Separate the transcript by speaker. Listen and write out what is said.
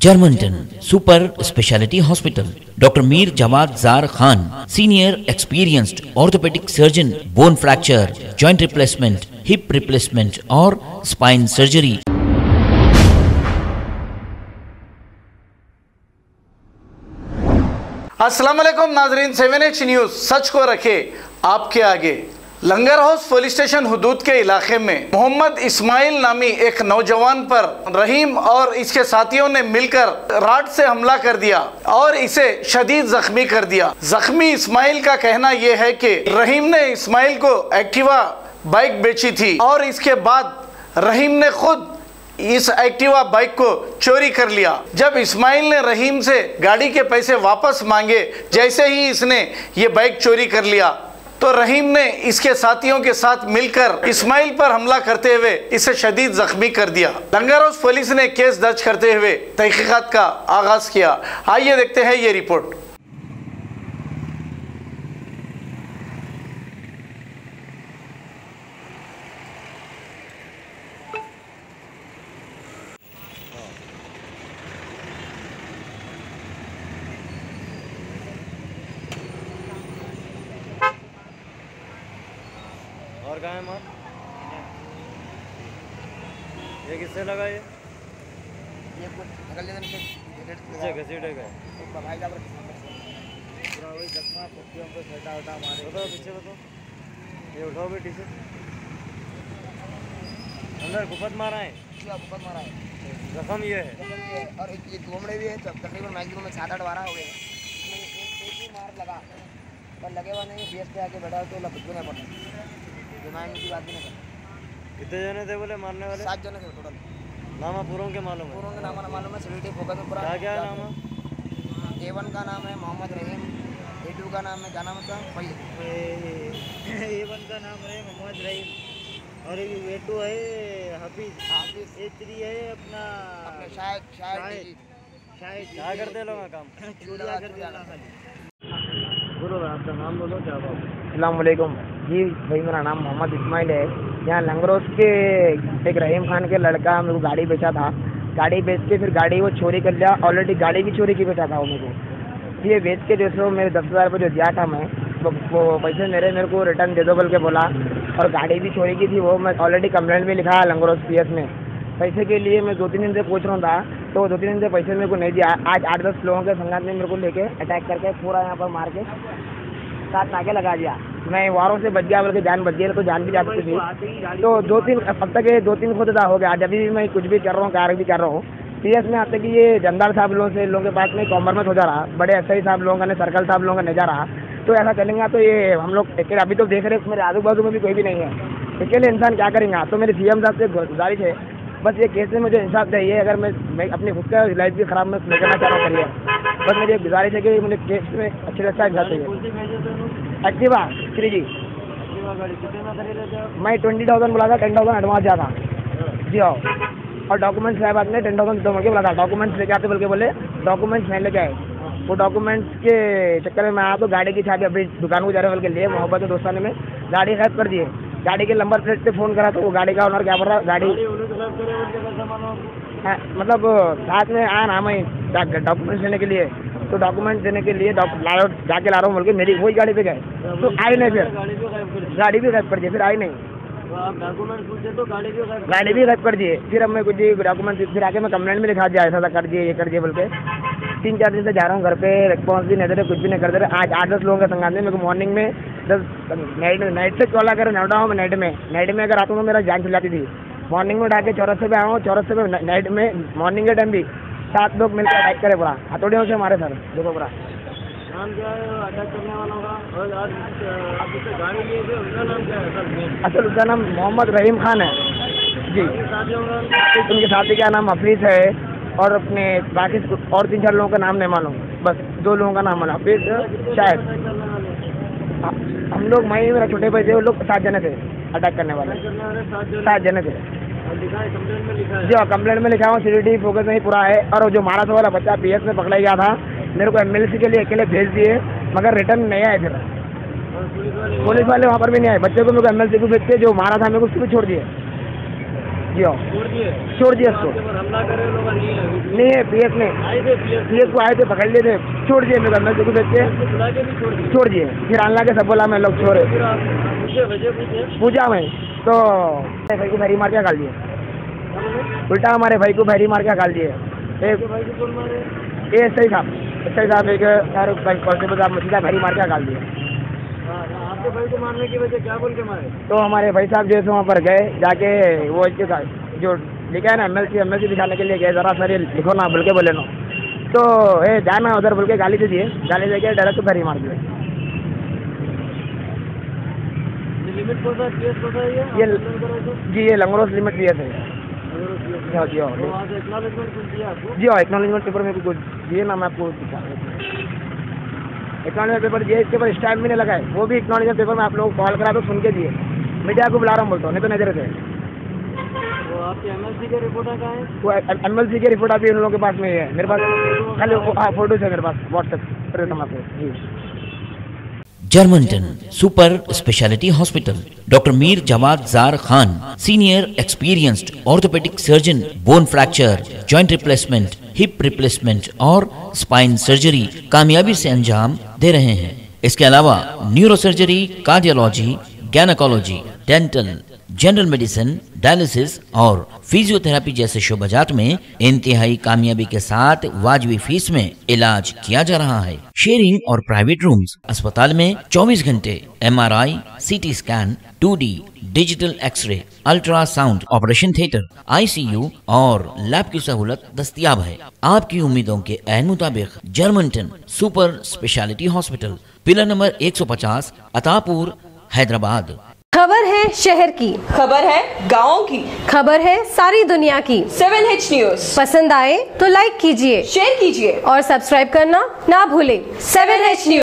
Speaker 1: Germanton super speciality hospital, doctor Mir Jawad Jar Khan, senior experienced orthopaedic surgeon, bone fracture, joint replacement, hip replacement और spine surgery.
Speaker 2: अस्सलाम वालेकुम नाजरीन, 7H news सच को रखे आपके आगे। लंगर हाउस पुलिस स्टेशन हुदूद के इलाके में मोहम्मद इस्माइल नामी एक नौजवान पर रहीम और इसके साथियों ने मिलकर राड से हमला कर दिया और इसे शदीद जख्मी कर दिया। जख्मी इस्माइल का कहना यह है कि रहीम ने इस्माइल को एक्टिवा बाइक बेची थी और इसके बाद रहीम ने खुद इस एक्टिवा बाइक को चोरी कर लिया। जब इस्माइल ने रहीम से गाड़ी के पैसे वापस मांगे, जैसे ही इसने ये बाइक चोरी कर लिया तो रहीम ने इसके साथियों के साथ मिलकर इस्माइल पर हमला करते हुए इसे शदीद जख्मी कर दिया। लंगर हाउस पुलिस ने केस दर्ज करते हुए तहकीकात का आगाज किया। आइए देखते हैं ये रिपोर्ट।
Speaker 3: और कहाँ है मार? ये किससे लगा ये
Speaker 4: कुछ
Speaker 3: घसीटेगा पूरा वही जख्मा पट्टियों पे छटा उठा मारे। बताओ पीछे बताओ, ये उठाओ बेटी से अंदर गुफत मारा है।
Speaker 4: गुफत मारा है,
Speaker 3: जख्म ये है
Speaker 4: और ये घूमड़े भी है। तकरीबन मैक्सिमम में 7-8 12 हो गए। एक ही मार लगा पर लगे हुआ नहीं, बेस पे आके बैठा तो कुछ भी नहीं पड़ा। दिमाग की बात भी नहीं कर।
Speaker 3: कितने जने थे बोले मारने वाले?
Speaker 4: 7 जने थे टोटल।
Speaker 3: नामा पूरों के मालूम है?
Speaker 4: पूरों के नाम मालूम है। सिविलिटी फोकस में पूरा
Speaker 3: क्या है नाम है?
Speaker 4: A1 का नाम है मोहम्मद रहीम, A2 का नाम है, क्या नाम था भाई?
Speaker 5: A1 का नाम है मोहम्मद रहीम और A2 है हाफिज, A3 है अपना
Speaker 4: शायद
Speaker 3: क्या करते लोग काम?
Speaker 5: चोरियाँ करते हैं।
Speaker 3: बोलो आपका नाम बोलो, क्या बात?
Speaker 4: अस्सलाम वालेकुम जी भाई, मेरा नाम मोहम्मद इस्माइल है। यहाँ लंगरोस के एक रहीम खान के लड़का मेरे को गाड़ी बेचा था। गाड़ी बेच के फिर गाड़ी वो चोरी कर लिया। ऑलरेडी गाड़ी भी चोरी की बेचा था वो मेरे को। ये बेच के जो सो मेरे 10,000 रुपये जो दिया था मैं, वो पैसे मेरे को रिटर्न दे दो बोल के बोला। और गाड़ी भी चोरी की थी, वो मैं ऑलरेडी कंप्लेंट भी लिखा लंगरोस PS में। पैसे के लिए मैं 2-3 दिन से पूछ रहा था, तो 2-3 दिन से पैसे मेरे को नहीं दिया। आज 8-10 लोगों के संगात में मेरे को लेके अटैक करके पूरा यहाँ पर मार के 7 नाके लगा दिया। मैं वारों से बच गया बोल के जान बच गया, तो जान भी जा सकती थी। तो 2-3 अब तक ये 2-3 खुद हो गया। आज अभी भी मैं कुछ भी कर रहा हूँ, कार्य भी कर रहा हूँ। PS में आते कि ये जंदार साहब लोगों से लोगों के पास में कॉम्बर में हो जा रहा, बड़े SI साहब लोगों का, सर्कल साहब लोगों का नहीं जा रहा। तो ऐसा चलेंगे तो ये हम लोग अकेले, अभी तो देख रहे मेरे आजू बाजू में भी कोई भी नहीं है, अकेले इंसान क्या करेंगे। तो मेरे CM साहब से गुजारिश है, बस ये केस में मुझे इंसाफ चाहिए। अगर मैं अपनी खुद का लाइफ भी खराब में करना चाह रहा हूँ करिए, बस मेरी एक गुजारिश है कि मुझे केस में अच्छे से अच्छा इंसाफ चाहिए। एक्टिवा 3G मैं 20,000 बोला था, 10,000 एडवांस दिया था जी। हाँ, और डॉक्यूमेंट्स है बाद में 10,000 दो बोल के बोला था। डॉक्यूमेंट्स लेके आते बोल के बोले, डॉक्यूमेंट्स नहीं लेके आए। वो डॉक्यूमेंट्स के चक्कर में मैं आया तो गाड़ी की चाबी अभी दुकान को जा रहे बोल के लिए मोहब्बत के दोस्ताने में गाड़ी गायब कर दिए। गाड़ी के नंबर प्लेट पे फ़ोन करा तो वो गाड़ी का ओनर क्या बोल रहा, गाड़ी मतलब साथ में आया ना मैं डॉक्यूमेंट्स लेने के लिए। तो डॉक्यूमेंट देने के लिए जाके ला रहा हूँ बोल के मेरी वही गाड़ी पे गए, तो आई नहीं। फिर गाड़ी भी गायब कर दिए, फिर आई नहीं।
Speaker 3: तो गाड़ी
Speaker 4: भी गायब कर दिए। फिर अब मैं कुछ डॉक्यूमेंट फिर आके मैं कंप्लेंट में लिखा दिया, ऐसा कर दिए, ये कर दिए बोल के। 3-4 दिन से जा रहा हूँ घर पे, रिस्पॉन्स भी नहीं दे रहे, कुछ भी नहीं कर दे रहे। आज 8-10 लोगों का संगात में मेरे को मॉर्निंग में 10 नाइट से कॉल कर नौटा हूँ। नाइट में अगर आता हूँ तो मेरा जान चल जाती थी। मॉर्निंग में उठा के चौरस्ते पे आया हूँ, चौरस्ते पे नाइट में मॉर्निंग के टाइम भी 7 लोग मिलकर अटैक करे पूरा, हथौड़ियों से हमारे सर देखो पूरा।
Speaker 3: नाम क्या है अटैक करने वालों का? और आज आप जिससे गाड़ी लिए थे उनका नाम क्या है?
Speaker 4: असल उसका नाम मोहम्मद रहीम खान है जी। उनके साथी का नाम हफीज़ है और अपने बाकी और 3-4 लोगों का नाम नहीं मालूम, बस 2 लोगों का नाम मालूम। हफीज़ शायद हम लोग, मैं मेरा छोटे भाई थे, वो लोग 7 जने थे अटैक करने वाले। 7 जने थे जी। हाँ, कंप्लेंट में लिखा हुआ, सिविलिटी फोकस में ही पूरा है। और जो मारा था वाला बच्चा PS में पकड़ा गया था, मेरे को MLC के लिए अकेले भेज दिए, मगर रिटर्न नहीं आए। फिर पुलिस वाले वहाँ पर भी नहीं आए। बच्चे को मेरे को MLC को भेज के जो मारा था मेरे को उसको भी छोड़ दिए जियो
Speaker 3: छोड़ दिए
Speaker 4: छोड़ दिया उसको।
Speaker 3: आपके ऊपर हमला करे लोग नहीं है
Speaker 4: नहीं है पीएस ने,
Speaker 3: आए थे
Speaker 4: पीएस को आए थे, पकड़ लिए थे, छोड़ दिए मेरे अंदर से बच्चे
Speaker 3: बुला के भी छोड़ दिए।
Speaker 4: छोड़ दिए। फिर अल्लाह के सब बोला मैं लोग छोड़े,
Speaker 3: फिर आप पूछे वजह पूछे
Speaker 4: पूछा मैं तो भाई को भैरी मार के गाल दिए, उल्टा हमारे भाई को भैरी मार के गाल दिए। एक
Speaker 3: भाई को कौन मारे?
Speaker 4: ये एसआई साहब एक यार कांस्टेबल साहब सीधा भैरी मार के गाल दिए।
Speaker 3: आपके भाई को मारने की वजह क्या बोल के मारे?
Speaker 4: तो हमारे भाई साहब जैसे वहाँ पर गए, जाके वो जो लिखा है ना एमएलसी दिखाने के लिए गए, जरा सर ये लिखो ना बोल के बोले नो, तो ए जाना उधर बोल के गाली दे दिए, गाली दे के डायरेक्ट भैरी मार दिए।
Speaker 3: लिमिट कौन सा केस कौन सा है
Speaker 4: ये जी ये लंगरोस लिमिट भी है जी हाँ जी हाँ एक्नॉलेजमेंट पेपर में कुछ दिए ना, मैं आपको एक्नॉलेजमेंट पेपर दिए, इसके ऊपर स्टैम्प भी नहीं लगाए, वो भी एक्नॉलेजमेंट पेपर में आप लोग कॉल करा तो सुन के दिए, मीडिया को बुला रहा हूँ बोलता हूँ, नहीं तो नहीं दे रहे थे।
Speaker 3: तो आपके एमएलसी के रिपोर्ट कहाँ है?
Speaker 4: वो एमएलसी के रिपोर्ट अभी उन लोगों के पास में है, मेरे पास खाली हाँ फोटोज है मेरे पास व्हाट्सएप पर देता हूँ आपको जी।
Speaker 1: Germanten super speciality hospital, doctor Mir Jamat Jar Khan, senior experienced orthopaedic surgeon, bone fracture, joint replacement, hip replacement और स्पाइन सर्जरी कामयाबी से अंजाम दे रहे हैं। इसके अलावा neurosurgery, cardiology, gynaecology, dental, general medicine, dialysis और फिजियोथेरेपी जैसे शोबाजात में इंतहाई कामयाबी के साथ वाजबी फीस में इलाज किया जा रहा है। शेयरिंग और प्राइवेट रूम्स, अस्पताल में 24 घंटे MRI, CT scan, 2D digital x-ray, ultrasound, operation theatre, ICU और लैब की सहूलत दस्तयाब है। आपकी उम्मीदों के ऐन मुताबिक Germanten super speciality hospital, pillar number 150, Attapur, Hyderabad.
Speaker 6: खबर है शहर की,
Speaker 7: खबर है गाँव की,
Speaker 6: खबर है सारी दुनिया की।
Speaker 7: 7H न्यूज
Speaker 6: पसंद आए तो लाइक कीजिए,
Speaker 7: शेयर कीजिए
Speaker 6: और सब्सक्राइब करना ना भूलें।
Speaker 7: 7H news.